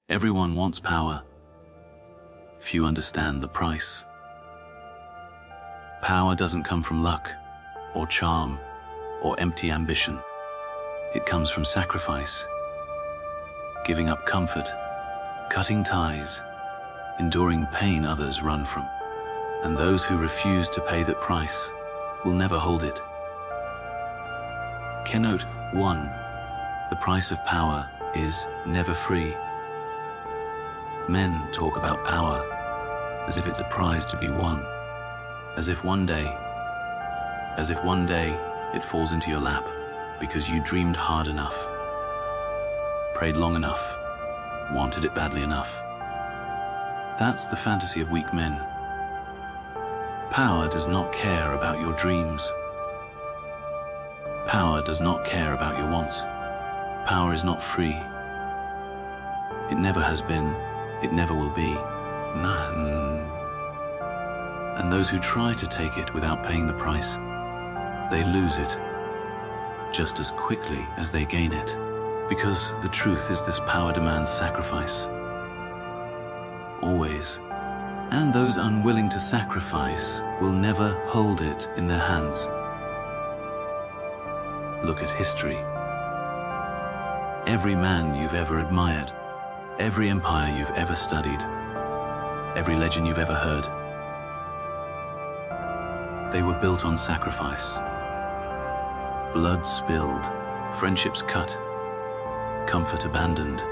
Everyone wants power. Few understand the price. Power doesn't come from luck, or charm, or empty ambition. It comes from sacrifice, giving up comfort, cutting ties, enduring pain others run from. And those who refuse to pay that price will never hold it. Keynote 1. The price of power is never free. Men talk about power as if it's a prize to be won, as if one day it falls into your lap because you dreamed hard enough, prayed long enough, wanted it badly enough. That's the fantasy of weak men. Power does not care about your dreams. Power does not care about your wants. Power is not free. It never has been. It never will be. None. And those who try to take it without paying the price, they lose it just as quickly as they gain it. Because the truth is, this power demands sacrifice. Always. And those unwilling to sacrifice will never hold it in their hands. Look at history. Every man you've ever admired, every empire you've ever studied, every legend you've ever heard, they were built on sacrifice. Blood spilled, friendships cut, comfort abandoned,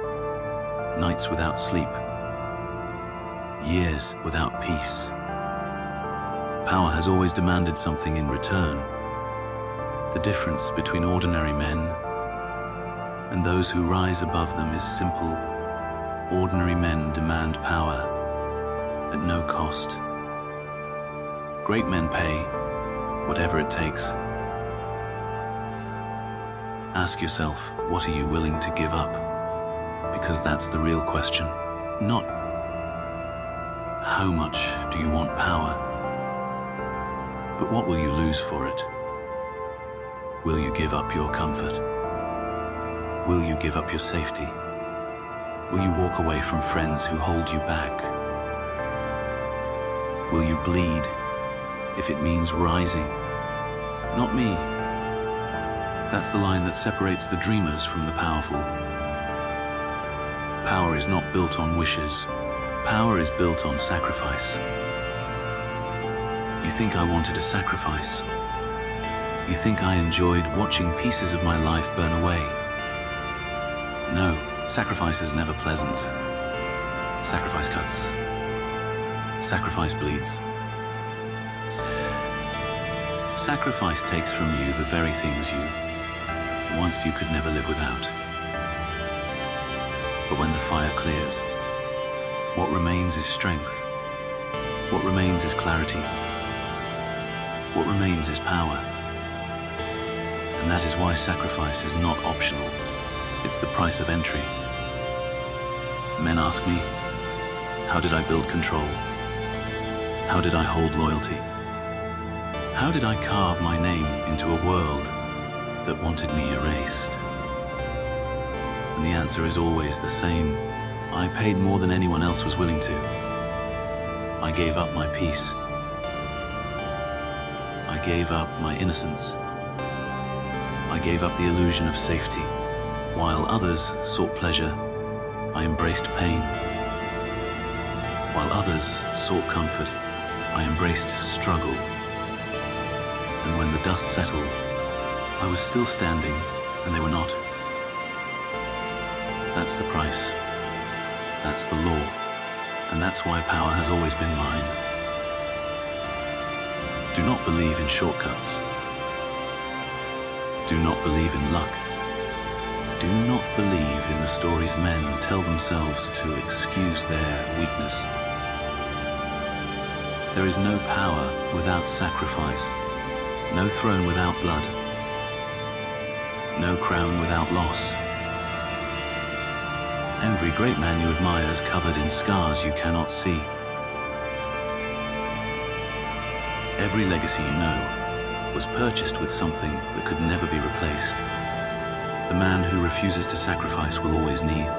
nights without sleep, years without peace. Power has always demanded something in return. The difference between ordinary men and those who rise above them is simple. Ordinary men demand power at no cost. Great men pay whatever it takes. Ask yourself, what are you willing to give up? Because that's the real question. Not how much do you want power, but what will you lose for it? Will you give up your comfort? Will you give up your safety? Will you walk away from friends who hold you back? Will you bleed if it means rising? Not me. That's the line that separates the dreamers from the powerful. Power is not built on wishes. Power is built on sacrifice. You think I wanted to sacrifice? You think I enjoyed watching pieces of my life burn away? No, sacrifice is never pleasant. Sacrifice cuts. Sacrifice bleeds. Sacrifice takes from you the very things you once you could never live without. But when the fire clears, what remains is strength. What remains is clarity. What remains is power. And that is why sacrifice is not optional. It's the price of entry. Men ask me, how did I build control? How did I hold loyalty? How did I carve my name into a world that wanted me erased? And the answer is always the same. I paid more than anyone else was willing to. I gave up my peace. I gave up my innocence. I gave up the illusion of safety. While others sought pleasure, I embraced pain. While others sought comfort, I embraced struggle. And when the dust settled, I was still standing, and they were not. That's the price. That's the law. And that's why power has always been mine. Do not believe in shortcuts. Do not believe in luck. Do not believe in the stories men tell themselves to excuse their weakness. There is no power without sacrifice, no throne without blood, no crown without loss. Every great man you admire is covered in scars you cannot see. Every legacy you know was purchased with something that could never be replaced. The man who refuses to sacrifice will always kneel.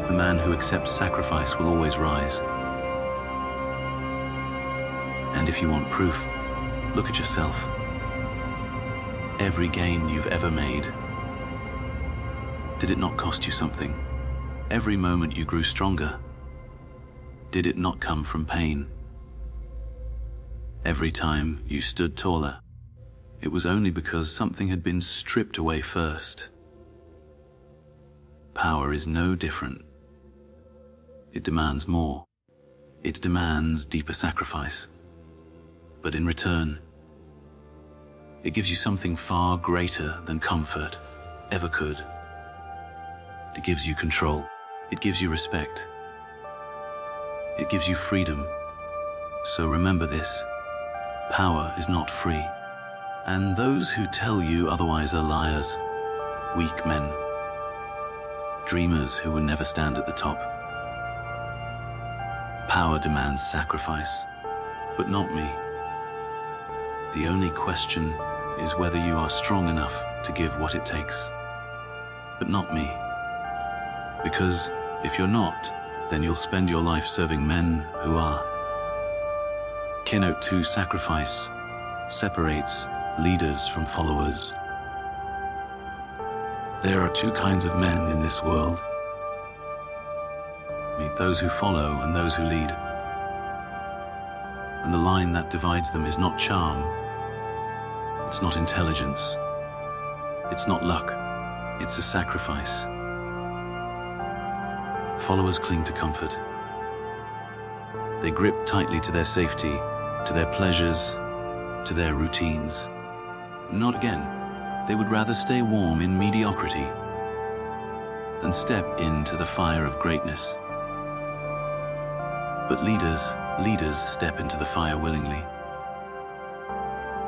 The man who accepts sacrifice will always rise. And if you want proof, look at yourself. Every gain you've ever made, did it not cost you something? Every moment you grew stronger, did it not come from pain? Every time you stood taller, it was only because something had been stripped away first. Power is no different. It demands more. It demands deeper sacrifice. But in return, it gives you something far greater than comfort ever could. It gives you control. It gives you respect. It gives you freedom. So remember this: power is not free. And those who tell you otherwise are liars, weak men, dreamers who will never stand at the top. Power demands sacrifice, but not me. The only question is whether you are strong enough to give what it takes, but not me. Because if you're not, then you'll spend your life serving men who are. Keynote 2: sacrifice separates leaders from followers. There are two kinds of men in this world. Meet those who follow and those who lead. And the line that divides them is not charm, it's not intelligence, it's not luck, it's a sacrifice. Followers cling to comfort. They grip tightly to their safety, to their pleasures, to their routines. Not again. They would rather stay warm in mediocrity than step into the fire of greatness. But leaders step into the fire willingly.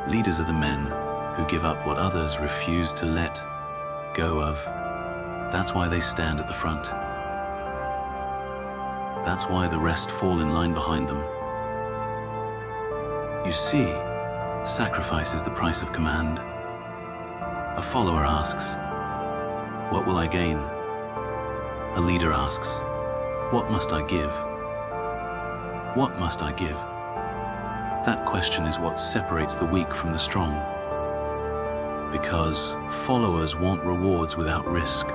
Leaders are the men who give up what others refuse to let go of. That's why they stand at the front. That's why the rest fall in line behind them. You see, sacrifice is the price of command. A follower asks, "What will I gain?" A leader asks, "What must I give?" What must I give? That question is what separates the weak from the strong. Because followers want rewards without risk.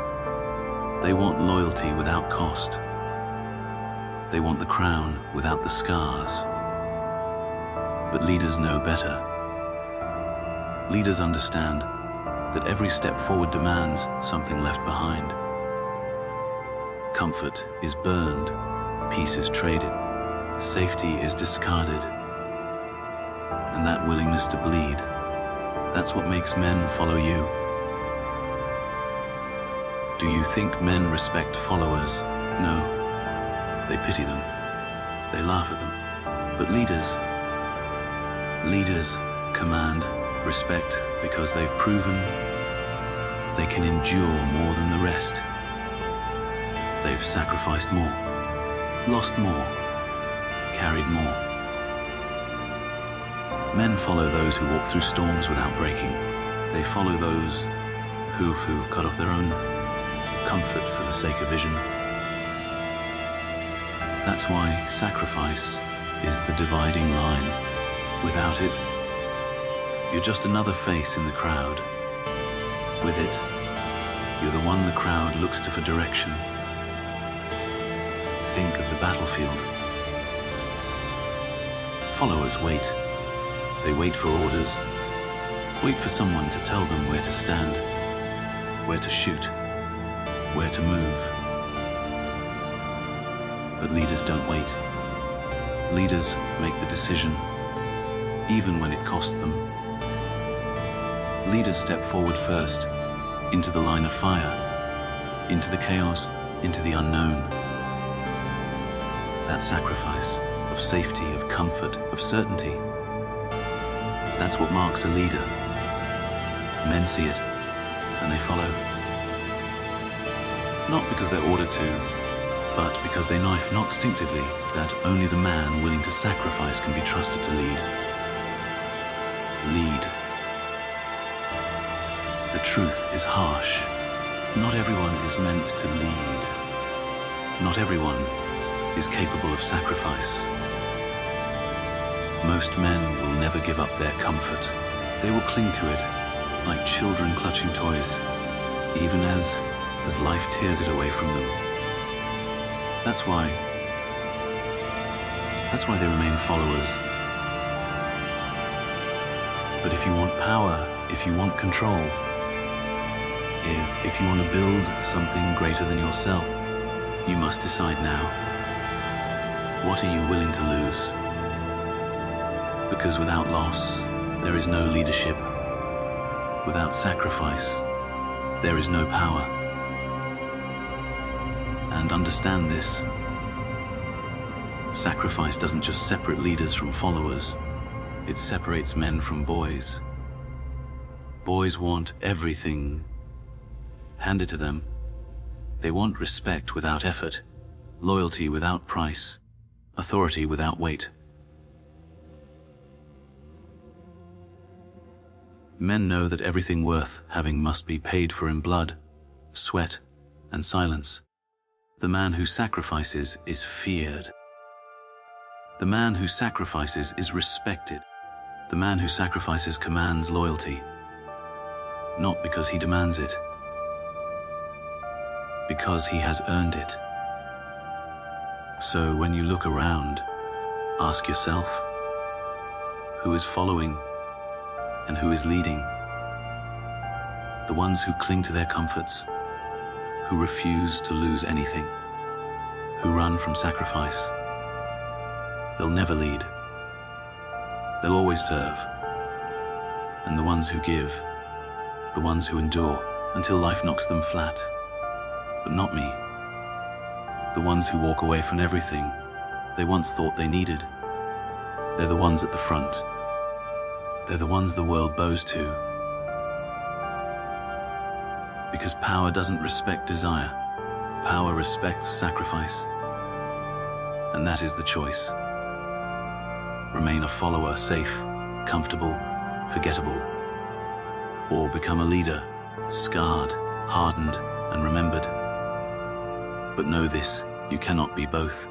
They want loyalty without cost. They want the crown without the scars. But leaders know better. Leaders understand that every step forward demands something left behind. Comfort is burned, peace is traded, safety is discarded. And that willingness to bleed, that's what makes men follow you. Do you think men respect followers? No. They pity them. They laugh at them. But leaders command respect because they've proven they can endure more than the rest. They've sacrificed more, lost more, carried more. Men follow those who walk through storms without breaking. They follow those who cut off their own comfort for the sake of vision. That's why sacrifice is the dividing line. Without it, you're just another face in the crowd. With it, you're the one the crowd looks to for direction. Think of the battlefield. Followers wait. They wait for orders. Wait for someone to tell them where to stand, where to shoot, where to move. But leaders don't wait. Leaders make the decision, even when it costs them. Leaders step forward first, into the line of fire, into the chaos, into the unknown. That sacrifice of safety, of comfort, of certainty, that's what marks a leader. Men see it, and they follow. Not because they're ordered to, but because they know not instinctively that only the man willing to sacrifice can be trusted to lead. Lead. The truth is harsh. Not everyone is meant to lead. Not everyone is capable of sacrifice. Most men will never give up their comfort. They will cling to it like children clutching toys, even as life tears it away from them. That's why they remain followers. But if you want power, if you want control, if you want to build something greater than yourself, you must decide now. What are you willing to lose? Because without loss, there is no leadership. Without sacrifice, there is no power. And understand this. Sacrifice doesn't just separate leaders from followers. It separates men from boys. Boys want everything handed to them. They want respect without effort, loyalty without price, authority without weight. Men know that everything worth having must be paid for in blood, sweat, and silence. The man who sacrifices is feared. The man who sacrifices is respected. The man who sacrifices commands loyalty, not because he demands it, because he has earned it. So when you look around, ask yourself, who is following and who is leading? The ones who cling to their comforts, who refuse to lose anything, who run from sacrifice. They'll never lead. They'll always serve. And the ones who give, the ones who endure until life knocks them flat. But not me. The ones who walk away from everything they once thought they needed. They're the ones at the front. They're the ones the world bows to. Because power doesn't respect desire. Power respects sacrifice. And that is the choice. Remain a follower, safe, comfortable, forgettable. Or become a leader, scarred, hardened, and remembered. But know this, you cannot be both.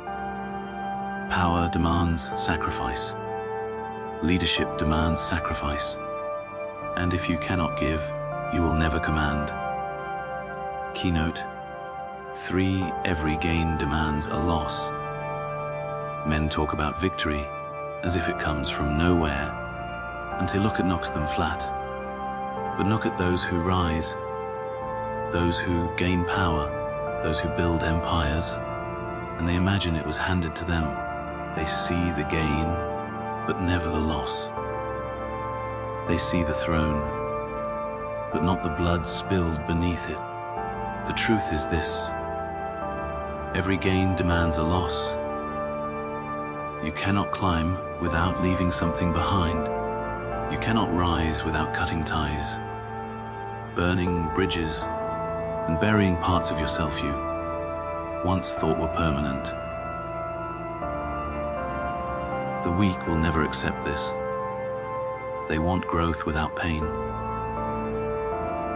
Power demands sacrifice. Leadership demands sacrifice. And if you cannot give, you will never command. Keynote: 3. Every gain demands a loss. Men talk about victory as if it comes from nowhere, until it knocks them flat. But look at those who rise, those who gain power, those who build empires, and they imagine it was handed to them. They see the gain, but never the loss. They see the throne, but not the blood spilled beneath it. The truth is this: every gain demands a loss. You cannot climb without leaving something behind. You cannot rise without cutting ties, burning bridges, and burying parts of yourself you once thought were permanent. The weak will never accept this. They want growth without pain.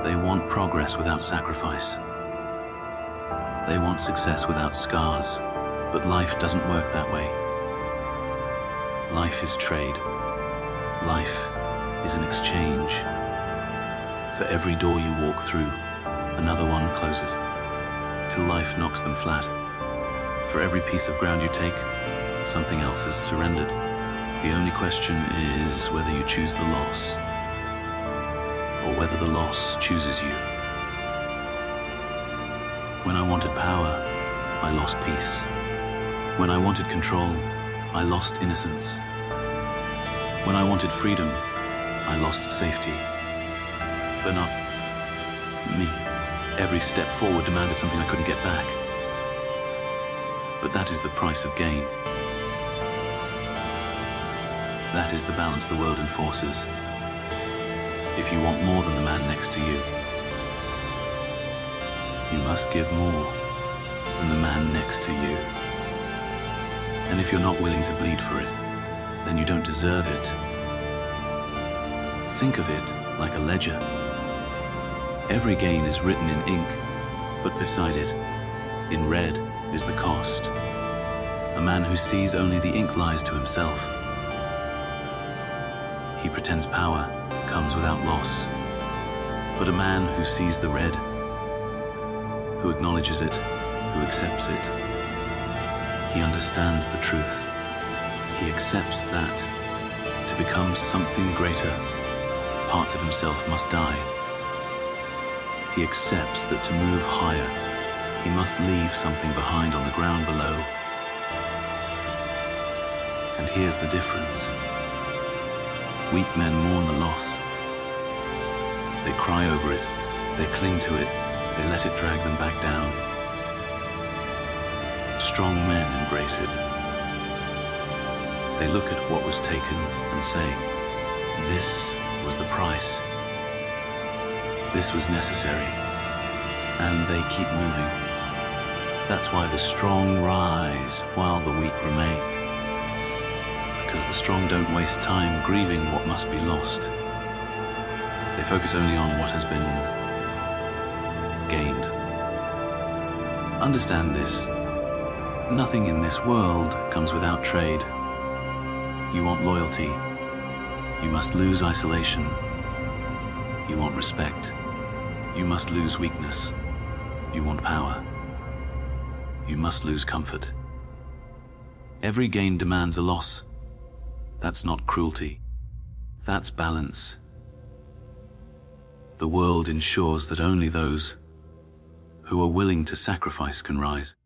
They want progress without sacrifice. They want success without scars. But life doesn't work that way. Life is trade. Life is an exchange. For every door you walk through, another one closes, till life knocks them flat. For every piece of ground you take, something else is surrendered. The only question is whether you choose the loss, or whether the loss chooses you. When I wanted power, I lost peace. When I wanted control, I lost innocence. When I wanted freedom, I lost safety. But not me. Every step forward demanded something I couldn't get back. But that is the price of gain. That is the balance the world enforces. If you want more than the man next to you, you must give more than the man next to you. And if you're not willing to bleed for it, then you don't deserve it. Think of it like a ledger. Every gain is written in ink, but beside it, in red, is the cost. A man who sees only the ink lies to himself. He pretends power comes without loss. But a man who sees the red, who acknowledges it, who accepts it, he understands the truth. He accepts that to become something greater, parts of himself must die. He accepts that to move higher, he must leave something behind on the ground below. And here's the difference. Weak men mourn the loss. They cry over it, they cling to it, they let it drag them back down. Strong men embrace it. They look at what was taken and say, this was the price. This was necessary. And they keep moving. That's why the strong rise while the weak remain. Because the strong don't waste time grieving what must be lost. They focus only on what has been gained. Understand this. Nothing in this world comes without trade. You want loyalty. You must lose isolation. You want respect. You must lose weakness. You want power. You must lose comfort. Every gain demands a loss. That's not cruelty. That's balance. The world ensures that only those who are willing to sacrifice can rise,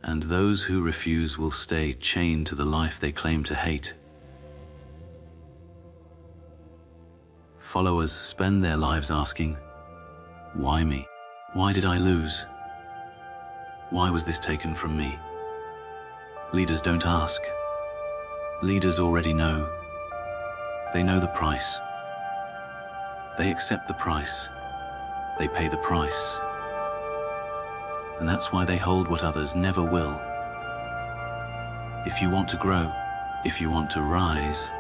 and those who refuse will stay chained to the life they claim to hate. Followers spend their lives asking, why me? Why did I lose? Why was this taken from me? Leaders don't ask. Leaders already know. They know the price. They accept the price. They pay the price. And that's why they hold what others never will. If you want to grow, if you want to rise,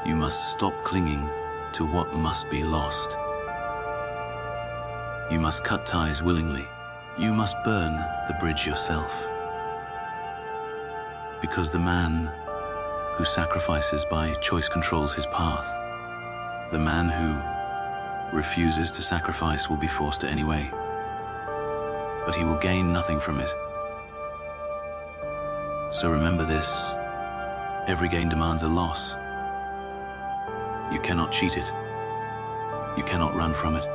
you must stop clinging to what must be lost. You must cut ties willingly. You must burn the bridge yourself. Because the man who sacrifices by choice controls his path. The man who refuses to sacrifice will be forced to anyway, but he will gain nothing from it. So remember this, every gain demands a loss. You cannot cheat it. You cannot run from it.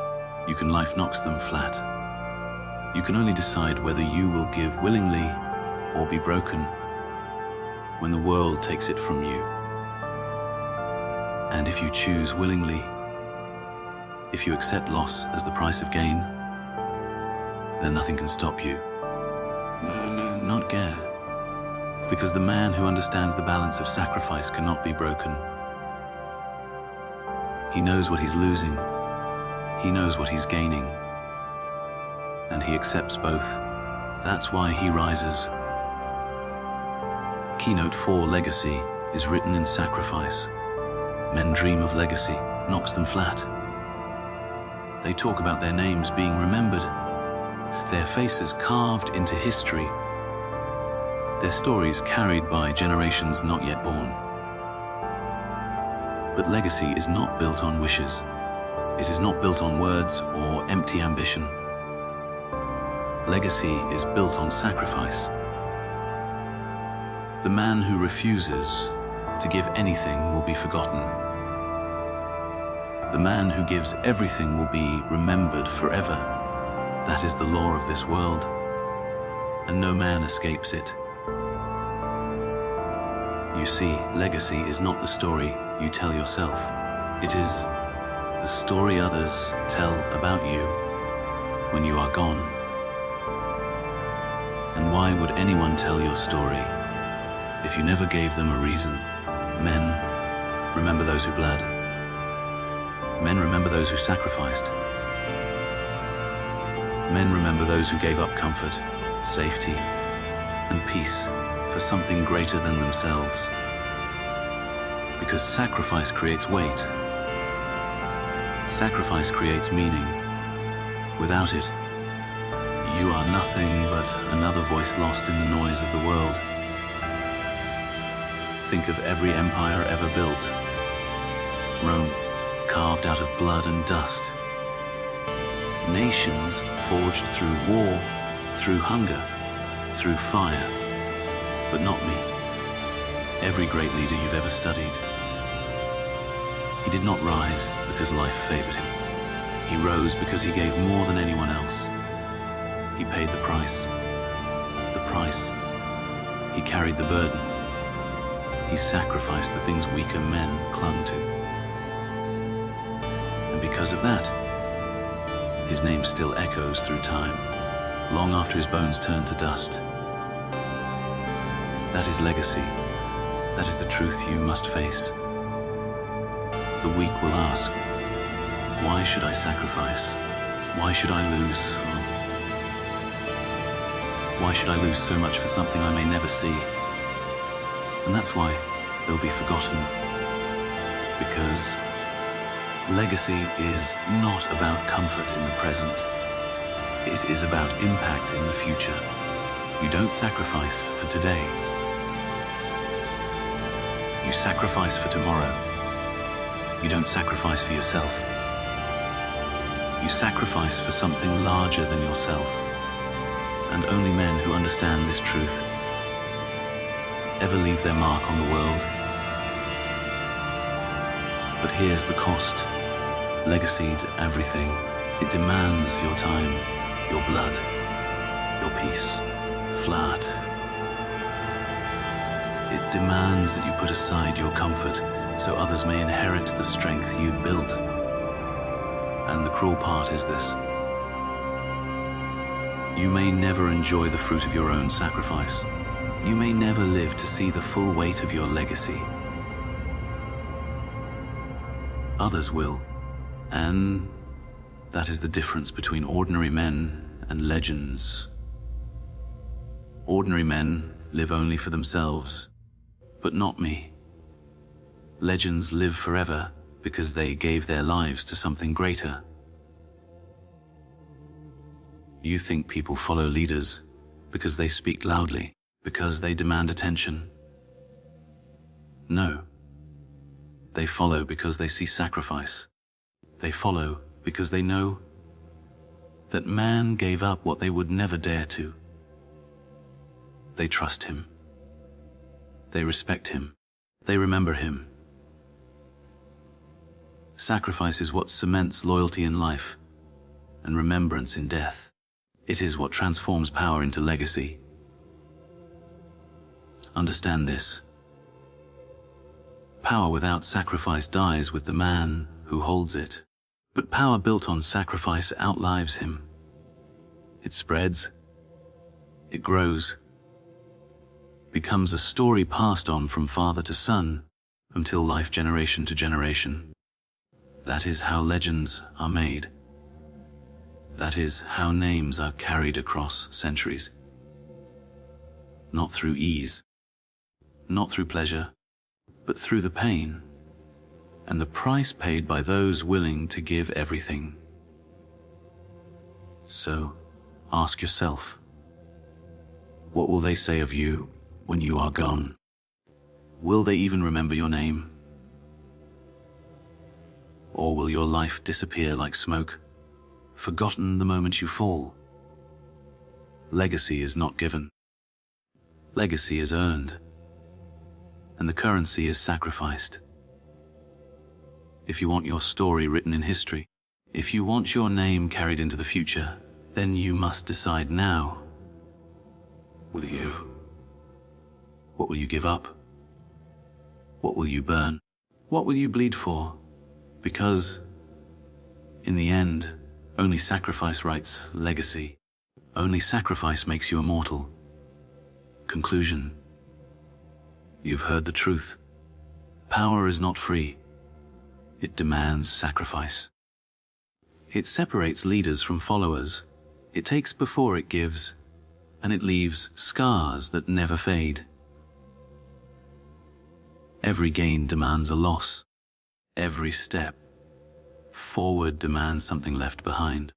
You can life knocks them flat. You can only decide whether you will give willingly or be broken when the world takes it from you. And if you choose willingly, if you accept loss as the price of gain, then nothing can stop you. No, not Gare. Because the man who understands the balance of sacrifice cannot be broken. He knows what he's losing. He knows what he's gaining. And he accepts both. That's why he rises. Keynote 4 Legacy is written in sacrifice. Men dream of legacy, knocks them flat. They talk about their names being remembered, their faces carved into history, their stories carried by generations not yet born. But legacy is not built on wishes. It is not built on words or empty ambition. Legacy is built on sacrifice. The man who refuses to give anything will be forgotten. The man who gives everything will be remembered forever. That is the law of this world, and no man escapes it. You see, legacy is not the story you tell yourself. It is the story others tell about you when you are gone. And why would anyone tell your story if you never gave them a reason? Men, remember those who bled. Men remember those who sacrificed. Men remember those who gave up comfort, safety, and peace for something greater than themselves. Because sacrifice creates weight. Sacrifice creates meaning. Without it, You are nothing but another voice lost in the noise of the world. Think of every empire ever built. Rome, carved out of blood and dust. Nations forged through war, through hunger, through fire. But not me. Every great leader you've ever studied. He did not rise because life favored him. He rose because he gave more than anyone else. He paid the price. The price. He carried the burden. He sacrificed the things weaker men clung to. And because of that, his name still echoes through time, long after his bones turn to dust. That is legacy. That is the truth you must face. The weak will ask, why should I sacrifice? Why should I lose? Why should I lose so much for something I may never see? And that's why they'll be forgotten. Because legacy is not about comfort in the present. It is about impact in the future. You don't sacrifice for today. You sacrifice for tomorrow. You don't sacrifice for yourself. You sacrifice for something larger than yourself. And only men who understand this truth ever leave their mark on the world. But here's the cost. Legacy to everything. It demands your time, your blood, your peace, flat. It demands that you put aside your comfort so others may inherit the strength you built. And the cruel part is this. You may never enjoy the fruit of your own sacrifice. You may never live to see the full weight of your legacy. Others will. And that is the difference between ordinary men and legends. Ordinary men live only for themselves, but not me. Legends live forever because they gave their lives to something greater. You think people follow leaders because they speak loudly, because they demand attention. No. They follow because they see sacrifice. They follow because they know that man gave up what they would never dare to. They trust him. They respect him. They remember him. Sacrifice is what cements loyalty in life and remembrance in death. It is what transforms power into legacy. Understand this. Power without sacrifice dies with the man who holds it. But power built on sacrifice outlives him. It spreads. It grows. Becomes a story passed on from father to son, until life generation to generation. That is how legends are made. That is how names are carried across centuries. Not through ease, not through pleasure, but through the pain and the price paid by those willing to give everything. So, ask yourself, what will they say of you when you are gone? Will they even remember your name? Or will your life disappear like smoke, forgotten the moment you fall? Legacy is not given. Legacy is earned. And the currency is sacrificed. If you want your story written in history, if you want your name carried into the future, then you must decide now. What will you give up? What will you burn? What will you bleed for? Because, in the end, only sacrifice writes legacy. Only sacrifice makes you immortal. Conclusion. You've heard the truth. Power is not free. It demands sacrifice. It separates leaders from followers. It takes before it gives, and it leaves scars that never fade. Every gain demands a loss. Every step forward demands something left behind.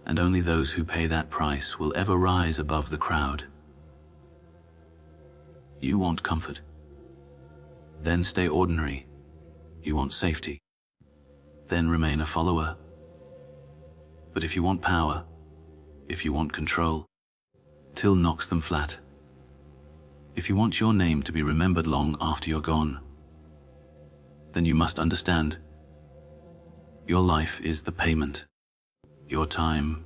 and only those who pay that price will ever rise above the crowd. You want comfort? Then stay ordinary. You want safety? Then remain a follower. But if you want power, if you want control, Till knocks them flat. If you want your name to be remembered long after you're gone, then you must understand, your life is the payment. Your time,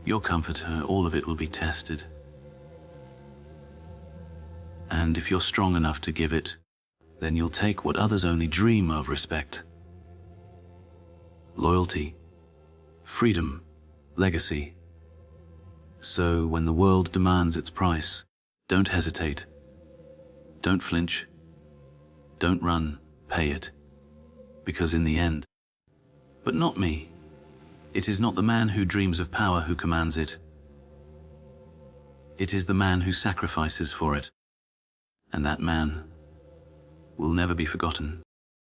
your comfort, all of it will be tested. And if you're strong enough to give it, then you'll take what others only dream of: respect, loyalty, freedom, legacy. So when the world demands its price, don't hesitate. Don't flinch. Don't run. Pay it. Because in the end, but not me, it is not the man who dreams of power who commands it. It is the man who sacrifices for it. And that man will never be forgotten.